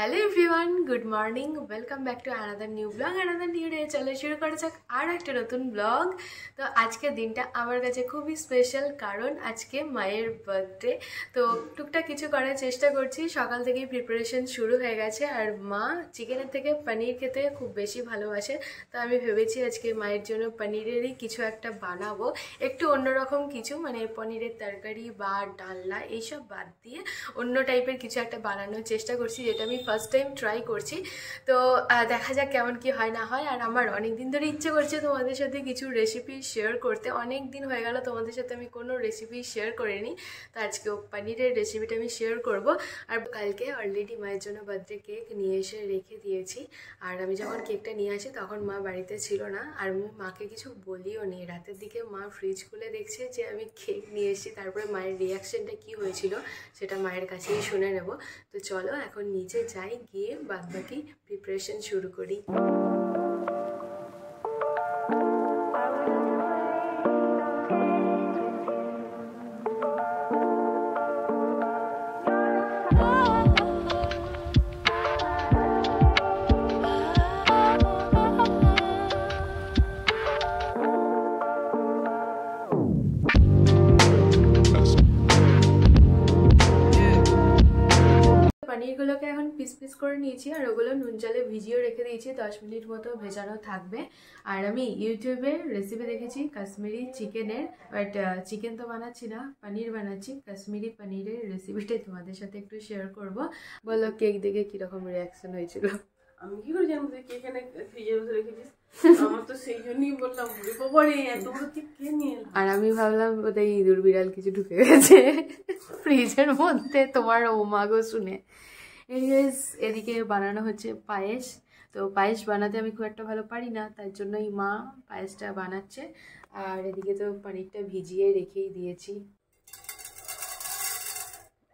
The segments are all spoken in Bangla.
Hello everyone, good morning. Welcome back to another new blog, another new day. चलो शुरू करा যাক আর একটা নতুন ব্লগ। তো আজকের দিনটা আমার কাছে খুবই স্পেশাল, কারণ আজকে মায়ের বার্থডে। তো টুকটাক কিছু করার চেষ্টা করছি। সকাল থেকেই প্রিপারেশন শুরু হয়ে গেছে। আর মা চিকেনের থেকে পনির খেতে খুব বেশি ভালোবাসে, তো আমি ভেবেছি আজকে মায়ের জন্য পনিরেরই কিছু একটা বানাবো, একটু অন্যরকম কিছু, মানে পনিরের তরকারি বা ডালনা এইসব বাদ দিয়ে অন্য টাইপের কিছু একটা বানানোর চেষ্টা করছি, যেটা আমি ফার্স্ট টাইম ট্রাই করছি। তো দেখা যাক কেমন কি হয় না হয়। আর আমার অনেক দিন ধরে ইচ্ছে করছে তোমাদের সাথে কিছু রেসিপি শেয়ার করতে। অনেক দিন হয়ে গেল তোমাদের সাথে আমি কোনো রেসিপি শেয়ার করিনি, তো আজকেও পনিরের রেসিপিটা আমি শেয়ার করব। আর কালকে অলরেডি মায়ের জন্য বার্থডে কেক নিয়ে এসে রেখে দিয়েছি। আর আমি যখন কেকটা নিয়ে আসি তখন মা বাড়িতে ছিল না, আর আমি মাকে কিছু বলিও নি। রাতের দিকে মা ফ্রিজ খুলে দেখছে যে আমি কেক নিয়ে এসেছি। তারপরে মায়ের রিয়াকশনটা কি হয়েছিল সেটা মায়ের কাছেই শুনে নেব। তো চলো এখন নিচে যাই, গিয়ে বাদবাকি প্রিপারেশন শুরু করি। পনিরগুলোকে এখন পিস পিস করে নিয়েছি, আর ওগুলো নুন জলে ভিজিয়ে রেখে দিয়েছি। 10 মিনিট মতো ভেজানো থাকবে। আর আমি ইউটিউবে রেসিপি দেখেছি কাশ্মীরি চিকেনের, বাট চিকেন তো বানাচ্ছি না, পনির বানাচ্ছি। কাশ্মীরি পনিরের রেসিপিটাই তোমাদের সাথে একটু শেয়ার করব। বলো কেক দেখে কিরকম রিয়াকশন হয়েছিল? আমি কি করে জানবো তুই কেক এনে ফ্রিজের মধ্যে রেখেছিস? আমার তো সেই জন্যই বললাম বাবারে এত বড় কেক কে নিয়ে এলো। আর আমি ভাবলাম বোধহয় ইঁদুর বিড়াল কিছু ঢুকে গেছে ফ্রিজের মধ্যে, তোমার ওমাগো শুনে। এদিকে বানানো হচ্ছে পায়েস। তো পায়েস বানাতে আমি খুব একটা ভালো পারি না, তার জন্যই মা পায়েসটা বানাচ্ছে। আর এদিকে তো পনিরটা ভিজিয়ে রেখেই দিয়েছি।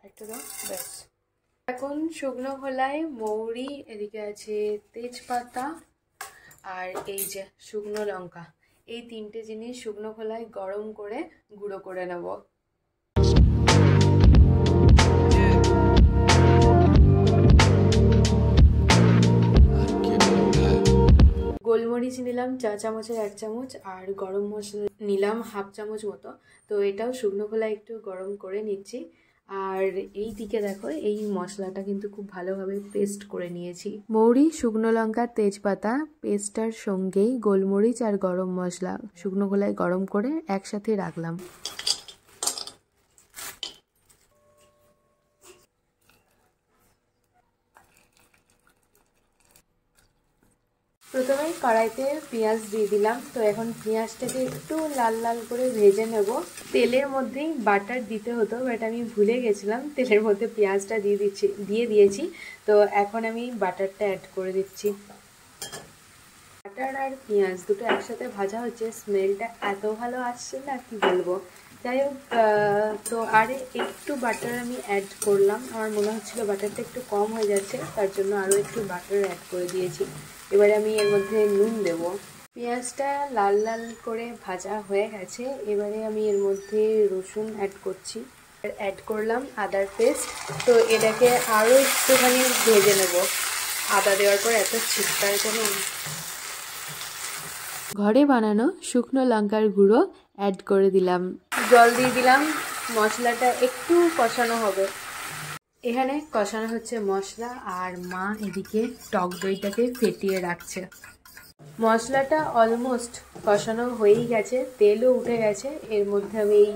একটা দাও, ব্যাস। এখন শুকনো খোলায় মৌরি, এদিকে আছে তেজপাতা, আর এই যে শুকনো লঙ্কা, এই তিনটে জিনিস শুকনো খোলায় গরম করে গুঁড়ো করে নেব। গোলমরিচ নিলাম 4 চামচের 1 চামচ, আর গরম মশলা নিলাম 1/2 চামচ মতো। তো এটাও শুকনো খোলায় একটু গরম করে নিচ্ছি। আর এই দিকে দেখো, এই মশলাটা কিন্তু খুব ভালোভাবে পেস্ট করে নিয়েছি। মৌরি, শুকনো লঙ্কা, তেজপাতা পেস্টার সঙ্গেই গোলমরিচ আর গরম মশলা শুকনো খোলায় গরম করে একসাথে রাখলাম। প্রথমেই কড়াইতে পেঁয়াজ দিয়ে দিলাম। তো এখন পেঁয়াজটাকে একটু লাল লাল করে ভেজে নেব। তেলের মধ্যেই বাটার দিতে হতো, বাট আমি ভুলে গেছিলাম, তেলের মধ্যে পেঁয়াজটা দিয়ে দিয়েছি। তো এখন আমি বাটারটা অ্যাড করে দিচ্ছি। বাটার আর পেঁয়াজ দুটো একসাথে ভাজা হচ্ছে, স্মেলটা এত ভালো আসছে না কি বলবো। যাই হোক, তো আর একটু বাটার আমি অ্যাড করলাম। আমার মনে হচ্ছিল বাটারটা একটু কম হয়ে যাচ্ছে, তার জন্য আরও একটু বাটার অ্যাড করে দিয়েছি। এবারে আমি এর মধ্যে নুন দেব। পেঁয়াজটা লাল লাল করে ভাজা হয়ে গেছে। এবারে আমি এর মধ্যে রসুন অ্যাড করছি, অ্যাড করলাম আদার পেস্ট। তো এটাকে আরও একটুখানি ভেজে নেব। আদা দেওয়ার পর এত ছিটকার কেন। ঘরে বানানো শুকনো লঙ্কার গুঁড়ো অ্যাড করে দিলাম। জল দিয়ে দিলাম। মশলাটা একটু কষানো হবে। এখানে কষানো হচ্ছে মশলা, আর মা এদিকে টক দইটাকে ফেটিয়ে রাখছে। মশলাটা অলমোস্ট কষানো হয়েই গেছে, তেলও উঠে গেছে। এর মধ্যে আমি এই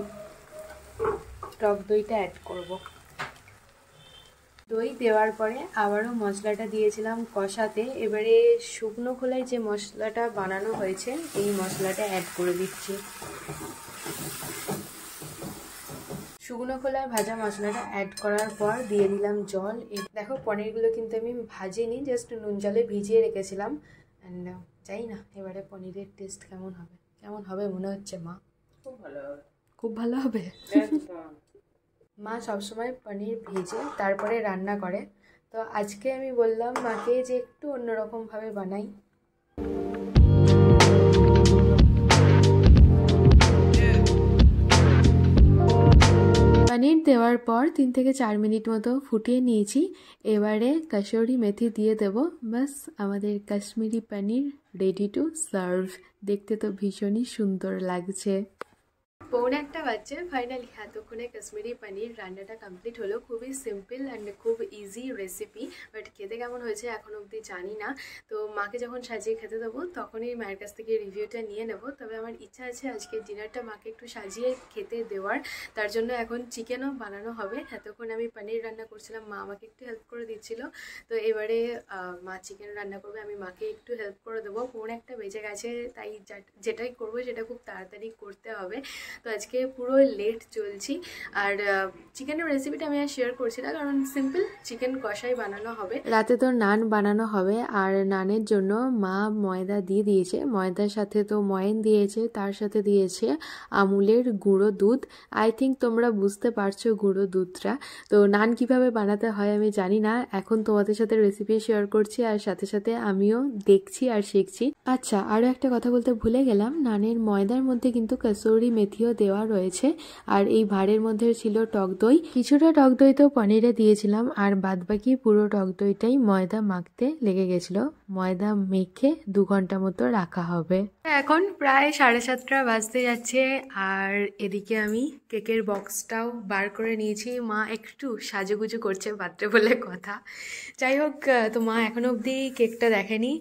টক দইটা অ্যাড করব। দই দেওয়ার পরে আবারও মশলাটা দিয়েছিলাম কষাতে। এবারে শুকনো খোলায় যে মশলাটা বানানো হয়েছে এই মশলাটা অ্যাড করে দিচ্ছি। শুকনো খোলায় ভাজা মশলাটা অ্যাড করার পর দিয়ে দিলাম জল। দেখো পনিরগুলো কিন্তু আমি ভাজিনি, জাস্ট নুন জলে ভিজিয়ে রেখেছিলাম। অ্যান্ড জানি না এবারে পনিরের টেস্ট কেমন হবে। কেমন হবে মনে হচ্ছে মা? খুব ভালো হবে। খুব ভালো হবে। মা সবসময় পনির ভেজে তারপরে রান্না করে, তো আজকে আমি বললাম মাকে যে একটু অন্যরকমভাবে বানাই। পনির দেওয়ার পর 3 থেকে 4 মিনিট মতো ফুটিয়ে নিয়েছি। এবারে কাসুরি মেথি দিয়ে দেব। বাস আমাদের কাশ্মীরি পনির রেডি টু সার্ভ। দেখতে তো ভীষণই সুন্দর লাগছে। 1:45 বাজছে। ফাইনালি এতক্ষণে কাশ্মীরি পনির রান্নাটা কমপ্লিট হলো। খুবই সিম্পল অ্যান্ড খুব ইজি রেসিপি, বাট খেতে কেমন হয়েছে এখন অবধি জানি না। তো মাকে যখন সাজিয়ে খেতে দেবো তখনই মায়ের কাছ থেকে রিভিউটা নিয়ে নেব। তবে আমার ইচ্ছা আছে আজকে ডিনারটা মাকে একটু সাজিয়ে খেতে দেওয়ার। তার জন্য এখন চিকেনও বানানো হবে। এতক্ষণ আমি পনির রান্না করছিলাম, মা আমাকে একটু হেল্প করে দিচ্ছিল। তো এবারে মা চিকেন রান্না করবে, আমি মাকে একটু হেল্প করে দেবো। 1:45 বেজে গেছে, তাই যেটাই করবো সেটা খুব তাড়াতাড়ি করতে হবে। তো আজকে পুরো লেট চলছি। আর চিকেনের রেসিপিটা আমি আর শেয়ার করছি না, কারণ সিম্পল চিকেন কষাই বানানো হবে। রাতে তো নান বানানো হবে, আর নানের জন্য মা ময়দা দিয়ে দিয়েছে। ময়দার সাথে তো ময়ন দিয়েছে, তার সাথে দিয়েছে আমুলের গুঁড়ো দুধ। আই থিঙ্ক তোমরা বুঝতে পারছো গুঁড়ো দুধটা। তো নান কিভাবে বানাতে হয় আমি জানি না, এখন তোমাদের সাথে রেসিপি শেয়ার করছি আর সাথে সাথে আমিও দেখছি আর শিখছি। আচ্ছা, আরও একটা কথা বলতে ভুলে গেলাম, নানের ময়দার মধ্যে কিন্তু কাসুরি মেথিও দেওয়া রয়েছে। আর এই ভাঁড়ের মধ্যে ছিল টক দই, কিছুটা টক দই তো পনিরে দিয়েছিলাম, আর বাদবাকি পুরো টক দইটাই ময়দা মাখতে লেগে গেছিল। ময়দা মেখে 2 ঘন্টা মতো রাখা হবে। এখন প্রায় 7:30 বাজতে যাচ্ছে, আর এদিকে আমি কেকের বক্সটাও বার করে নিয়েছি। মা একটু সাজুগুজু করছে বার্থডে বলে কথা। যাই হোক, তো মা এখনো অবধি কেকটা দেখেনি,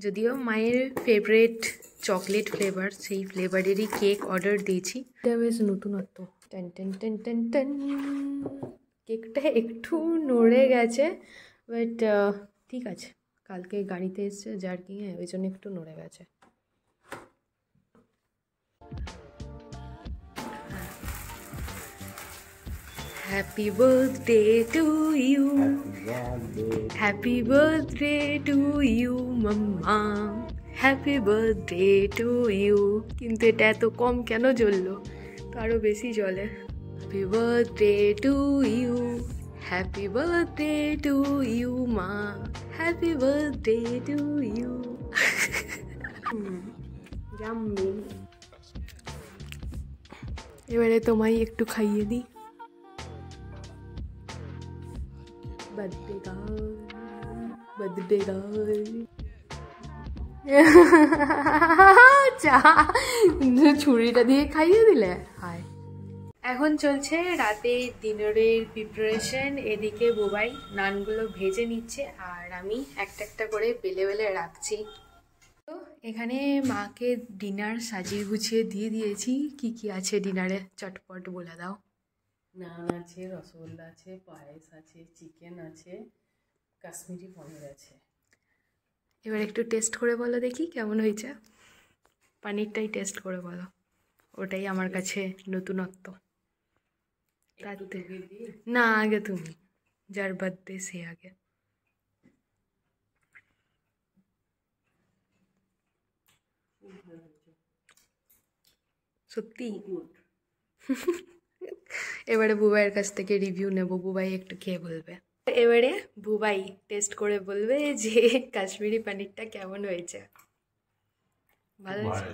যদিও মায়ের ফেভারিট চকলেট ফ্লেভার, সেই ফ্লেভারেরই কেক অর্ডার দিয়েছি। এটা বেশ নতুনত্ব। Ten ten ten ten ten. কেকটা একটু নড়ে গেছে, বাট ঠিক আছে, কালকে গাড়িতে এসছে জার্কিংয়ে, ওই জন্য একটু নড়ে গেছে। Happy birthday to you. Happy birthday to you, Mama. Happy birthday to you. কিন্তু এটা এত কম কেন জ্বললো? তো আরো বেশি জ্বলে। Happy birthday to you. Happy birthday to you, Ma. Happy birthday to you. Yummy. এবারে তোমায় একটু খাইয়ে দিই। birthday girl. চা ছুরিটা দিয়ে খাইয়ে দিলে। হায়, এখন চলছে রাতে ডিনারের প্রিপারেশন। এদিকে বুবাই নানগুলো ভেজে নিচ্ছে, আর আমি একটা একটা করে বেলে বেলে রাখছি। তো এখানে মাকে ডিনার সাজিয়ে গুছিয়ে দিয়ে দিয়েছি। কি কি আছে ডিনারে চটপট বলে দাও। নান আছে, রসগোল্লা আছে, পায়েস আছে, চিকেন আছে, কাশ্মীরি পনির আছে। এবার একটু টেস্ট করে বলো দেখি কেমন হয়েছে। পনিরটাই টেস্ট করে বলো, ওটাই আমার কাছে নতুনত্ব। না, আগে তুমি, যার বার্থডে সে আগে। সত্যি? এবারে বুবাইয়ের কাছ থেকে রিভিউ নেব, বুবাই একটু খেয়ে বলবে। এবারে বুবাই টেস্ট করে বলবে যে কাশ্মীরি পনিরটা কেমন হয়েছে। ভালো হয়েছে?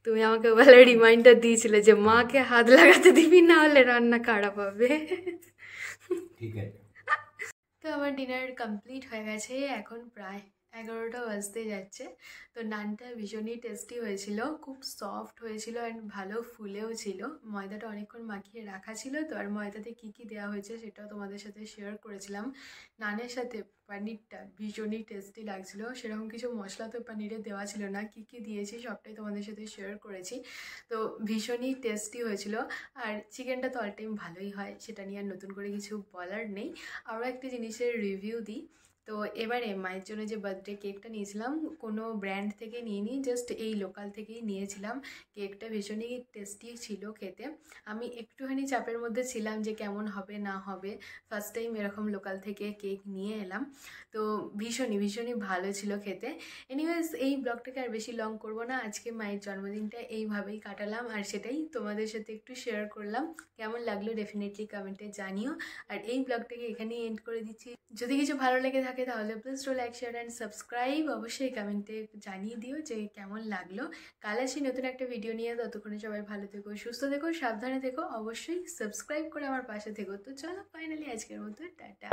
তুমি আমাকে ভালো রিমাইন্ডার দিয়েছিলে যে মাকে হাত লাগাতে দিবি, না হলে রান্না খারাপ হবে। ঠিক আছে। তো আমার ডিনার কমপ্লিট হয়ে গেছে, এখন প্রায় 11টা বাজতে যাচ্ছে। তো নানটা ভীষণই টেস্টি হয়েছিল, খুব সফট হয়েছিল অ্যান্ড ভালো ফুলেও ছিল। ময়দাটা অনেকক্ষণ মাখিয়ে রাখা ছিল তো, আর ময়দাতে কী কী দেওয়া হয়েছে সেটাও তোমাদের সাথে শেয়ার করেছিলাম। নানের সাথে পনিরটা ভীষণই টেস্টি লাগছিল। সেরকম কিছু মশলা তো পনিরে দেওয়া ছিল না, কী কী দিয়েছি সবটাই তোমাদের সাথে শেয়ার করেছি। তো ভীষণই টেস্টি হয়েছিল। আর চিকেনটা তো অল টাইম ভালোই হয়, সেটা নিয়ে আর নতুন করে কিছু বলার নেই। আরও একটা জিনিসের রিভিউ দিই। তো এবারে মায়ের জন্য যে বার্থডে কেকটা নিয়েছিলাম, কোনো ব্র্যান্ড থেকে নিইনি, জাস্ট এই লোকাল থেকেই নিয়েছিলাম। কেকটা ভীষণই টেস্টি ছিল খেতে। আমি একটুখানি চাপের মধ্যে ছিলাম যে কেমন হবে না হবে, ফার্স্ট টাইম এরকম লোকাল থেকে কেক নিয়ে এলাম। তো ভীষণই ভালো ছিল খেতে। এনিওয়েজ, এই ব্লগটাকে আর বেশি লং করব না। আজকে মায়ের জন্মদিনটা এইভাবেই কাটালাম, আর সেটাই তোমাদের সাথে একটু শেয়ার করলাম। কেমন লাগলো ডেফিনেটলি কমেন্টে জানিও। আর এই ব্লগটাকে এখানেই এন্ড করে দিচ্ছি। যদি কিছু ভালো লেগে থাকে থাকে তাহলে please do like share and subscribe. অবশ্যই কমেন্টে জানিয়ে দিও যে কেমন লাগলো। কাল আসি নতুন একটা ভিডিও নিয়ে। ততক্ষণে সবাই ভালো থেকো, সুস্থ থেকো, সাবধানে থেকো। অবশ্যই সাবস্ক্রাইব করে আমার পাশে থেকো। তো চলো ফাইনালি আজকের মতো টাটা।